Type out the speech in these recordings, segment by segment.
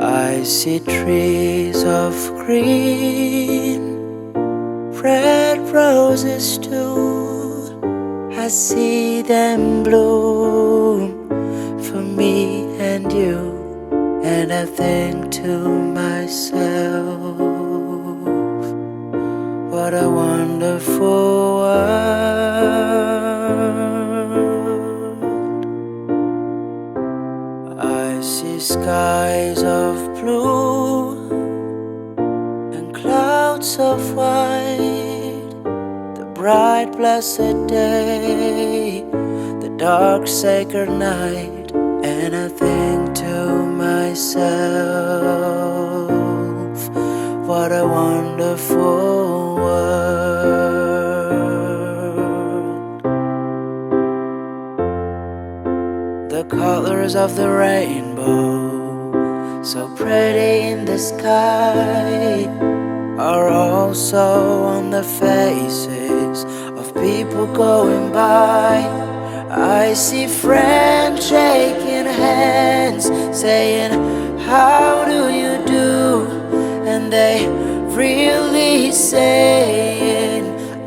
I see trees of green, red roses too. I see them bloom for me and you, and I think to myself, what a wonderful world. I see skies of blue and clouds of white, the bright blessed day, the dark sacred night, and I think to myself, what a wonderful world. The colors of the rainbow, so pretty in the sky, are also on the faces of people going by. I see friends shaking hands, saying, how do you do? And they really saying,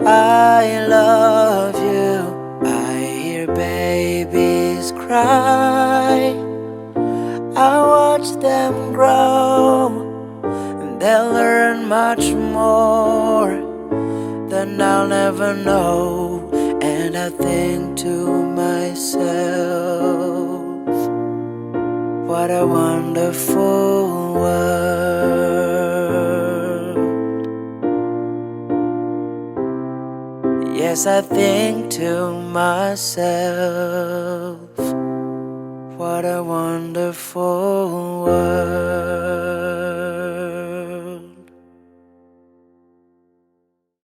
I love you. I hear babies cry, I watch them grow, and they'll learn much more than I'll never know. And I think to myself, what a wonderful world. Yes, I think to myself, what a wonderful world.